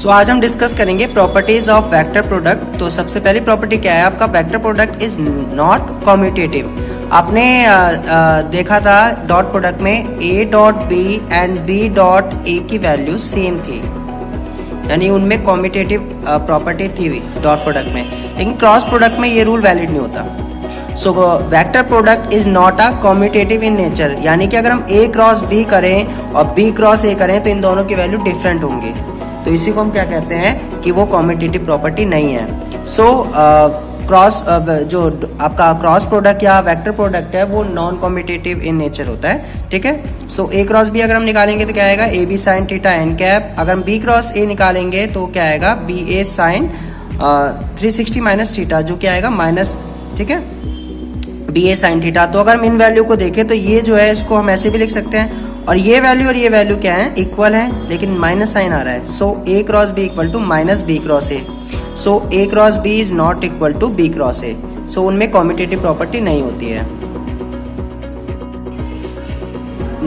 सो आज हम डिस्कस करेंगे प्रॉपर्टीज ऑफ वेक्टर प्रोडक्ट। तो सबसे पहली प्रॉपर्टी क्या है आपका, vector product is not commutative. आपने देखा था डॉट प्रोडक्ट में a dot b and b dot a की वैल्यू सेम थी, यानी उनमें कम्यूटेटिव प्रॉपर्टी थी डॉट प्रोडक्ट में, लेकिन क्रॉस प्रोडक्ट में ये रूल वैलिड नहीं होता। So vector product is not a commutative in nature, यानी कि अगर हम a क्रॉस b करें और b क्रॉस a करें तो इन दोनों की वैल्यू डिफरेंट होंगी, तो इसी को हम क्या कहते हैं कि वो कम्यूटेटिव प्रॉपर्टी नहीं है। सो क्रॉस जो आपका क्रॉस प्रोडक्ट या वेक्टर प्रोडक्ट है वो नॉन कम्यूटेटिव इन नेचर होता है, ठीक है। सो a क्रॉस b अगर हम निकालेंगे तो क्या आएगा, A B sine theta N cap. अगर हम b क्रॉस a निकालेंगे तो क्या आएगा, B A sine 360 minus theta, जो क्या आएगा माइनस, ठीक है, बी ए साइन थीटा। तो अगर हम इन वैल्यू को देखें तो ये जो है इसको हम ऐसे भी लिख सकते हैं, और ये वैल्यू क्या है, इक्वल है, लेकिन माइनस साइन आ रहा है। So a cross b equal to minus B cross A. So a cross b is not equal to b cross A. So उनमें कम्यूटेटिव प्रॉपर्टी नहीं होती है।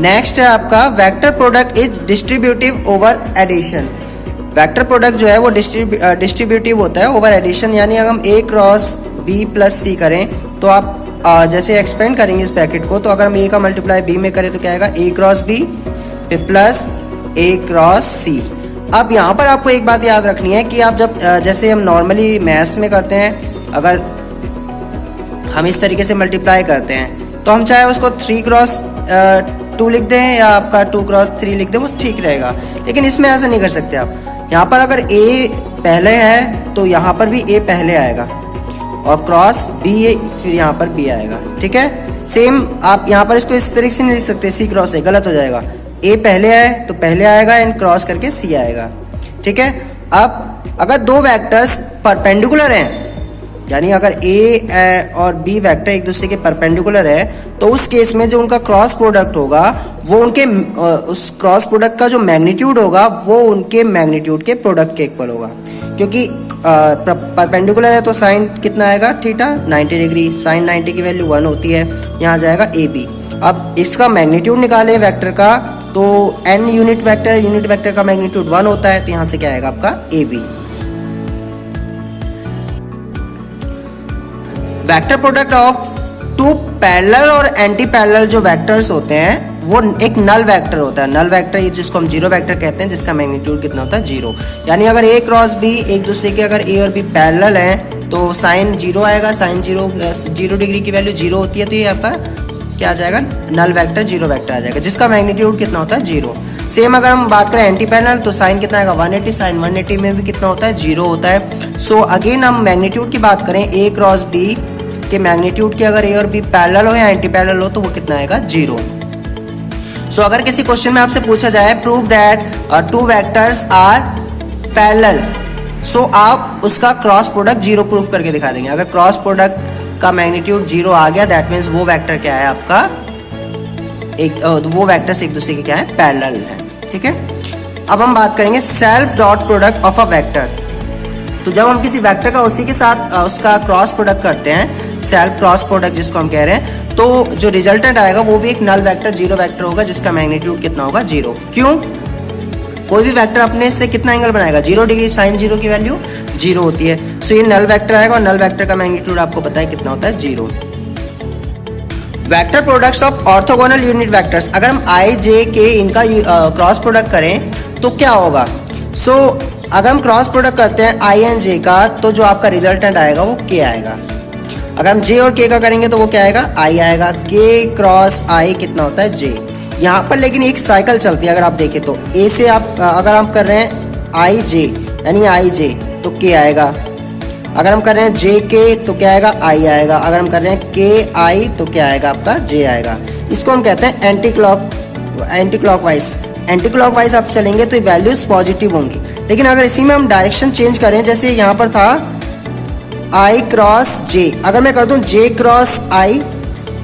नेक्स्ट है आपका vector product is distributive over addition. Vector product जो है वो distributive होता है ओवर एडिशन, यानी अगर हम a cross b plus c करें तो आप जैसे एक्सपेंड करेंगे इस ब्रैकेट को, तो अगर हम a का मल्टीप्लाई b में करें तो क्या आएगा, a क्रॉस b फिर प्लस a क्रॉस c। अब यहाँ पर आपको एक बात याद रखनी है कि आप जब जैसे हम नॉर्मली मैथ्स में करते हैं, अगर हम इस तरीके से मल्टीप्लाई करते हैं तो हम चाहे उसको 3 क्रॉस 2 लिख दें या आपका 2 क्रॉस 3 लिख दें, वो ठीक रहेगा, लेकिन इसमें ऐसा नहीं कर सकते आप। यहाँ पर अगर a पहले है तो यहाँ पर भी a पहले आएगा, और क्रॉस b फिर यहाँ पर b आएगा, ठीक है। सेम आप यहाँ पर इसको इस तरीके से नहीं लिख सकते, c क्रॉस a, गलत हो जाएगा। a पहले है तो पहले आएगा एंड क्रॉस करके c आएगा, ठीक है। अब अगर दो वेक्टर्स परपेंडिकुलर हैं, यानी अगर a और b वेक्टर एक दूसरे के परपेंडिकुलर है, तो उस केस में जो उनका क्रॉस प्रोडक्ट होगा वो उनके उस क्रॉस प्रोडक्ट का जो मैग्नीट्यूड होगा वो उनके मैग्नीट्यूड के प्रोडक्ट के इक्वल होगा, क्योंकि परपेंडिकुलर है तो साइन कितना आएगा, थीटा 90 डिग्री, साइन 90 की वैल्यू 1 होती है, यहाँ जाएगा ए बी। अब इसका मैग्नीट्यूड निकाले वेक्टर का, तो n यूनिट वेक्टर का मैग्नीट्यूड 1 होता है, तो यहाँ से क्या आएगा आपका A B. Vector product of two parallel और एंटी पैरेलल जो वेक्टर्स होते हैं वो एक नल वेक्टर होता है। नल वेक्टर ये जिसको हम जीरो वेक्टर कहते हैं, जिसका मैग्नीट्यूड कितना होता है, जीरो। यानी अगर a क्रॉस b एक दूसरे के अगर a और b पैरेलल हैं तो साइन जीरो आएगा, साइन जीरो डिग्री की वैल्यू जीरो होती है, तो ये आपका क्या आ जाएगा, नल वेक्टर जीरो वेक्टर आ जाएगा, जिसका मैग्नीट्यूड कितना होता है, जीरो। सेम अगर हम बात करें एंटी पैरेलल तो साइन कितना आएगा, 180, साइन 180 में भी कितना होता है, जीरो होता है। सो अगेन हम मैग्नीट्यूड की बात करें, a क्रॉस b के मैग्नीट्यूड के अगर a और b पैरेलल हो या एंटी पैरेलल हो तो वो कितना आएगा, जीरो। सो अगर किसी क्वेश्चन में आपसे पूछा जाए prove that two vectors are parallel, so आप उसका क्रॉस प्रोडक्ट जीरो प्रूफ करके दिखा देंगे। अगर क्रॉस प्रोडक्ट का मैग्नीट्यूड जीरो आ गया, दैट मीन्स वो वेक्टर क्या है आपका, वो वेक्टर्स एक दूसरे के क्या है, पैरेलल है, ठीक है। अब हम बात करेंगे self dot product of a vector. तो जब हम किसी वेक्टर का उसी के साथ उसका क्रॉस प्रोडक्ट करते हैं, सेल्फ क्रॉस प्रोडक्ट जिसको हम कह रहे हैं, तो जो रिजल्टेंट आएगा वो भी एक नल वेक्टर जीरो वेक्टर होगा, जिसका मैग्नीट्यूड कितना होगा, जीरो। क्यों, कोई भी वेक्टर अपने से कितना एंगल बनाएगा, 0 डिग्री, साइन जीरो की वैल्यू जीरो होती है। सो ये नल वेक्टर आएगा, और नल वेक्टर का मैग्नीट्यूड आपको पता है कितना होता है, zero. Vector products of orthogonal unit vectors, अगर हम आई जे के इनका क्रॉस प्रोडक्ट करें तो क्या होगा। सो अगर हम क्रॉस प्रोडक्ट करते हैं आई एंड जे का, तो जो आपका रिजल्टेंट आएगा वो के आएगा। अगर हम जे और के का करेंगे तो वो क्या आएगा, आई आएगा। के क्रॉस आई कितना होता है, जे। यहाँ पर लेकिन एक साइकिल चलती है, अगर आप देखें तो ए से आप अगर हम कर रहे हैं आई जे यानी आई जे तो के आएगा, अगर हम कर रहे हैं जे के तो क्या आएगा, आई आएगा, अगर हम कर रहे हैं के आई तो क्या आएगा आपका, जे आएगा। इसको हम कहते हैं एंटी क्लॉकवाइज। एंटी क्लॉकवाइज आप चलेंगे तो वैल्यूज पॉजिटिव होंगी, लेकिन अगर इसी में हम डायरेक्शन चेंज करें, जैसे यहाँ पर था आई क्रॉस जे, अगर मैं कर दूं जे क्रॉस आई,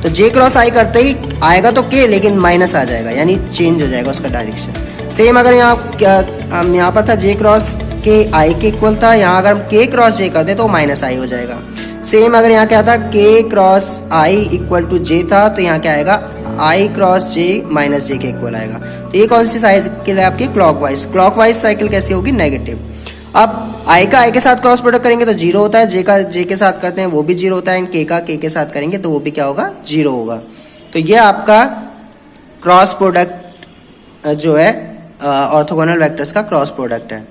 तो जे क्रॉस आई करते ही आएगा तो के, लेकिन माइनस आ जाएगा, यानी चेंज हो जाएगा उसका डायरेक्शन। सेम अगर यहाँ पर था जे क्रॉस के आई के इक्वल था, यहाँ अगर हम के क्रॉस जे करते तो माइनस आई हो जाएगा। सेम अगर यहाँ क्या था, के क्रॉस आई इक्वल टू जे था, तो यहाँ क्या आएगा, आई क्रॉस जे माइनस जे के इक्वल आएगा। तो ये कौन सी साइकिल है आपकी, क्लॉकवाइज। क्लॉकवाइज साइकिल कैसी होगी, नेगेटिव। अब आई का आई के साथ क्रॉस प्रोडक्ट करेंगे तो जीरो होता है, जे का जे के साथ करते हैं वो भी जीरो होता है, एंड के का के साथ करेंगे तो वो भी क्या होगा, जीरो होगा। तो ये आपका क्रॉस प्रोडक्ट जो है ऑर्थोगोनल वेक्टर्स का क्रॉस प्रोडक्ट है।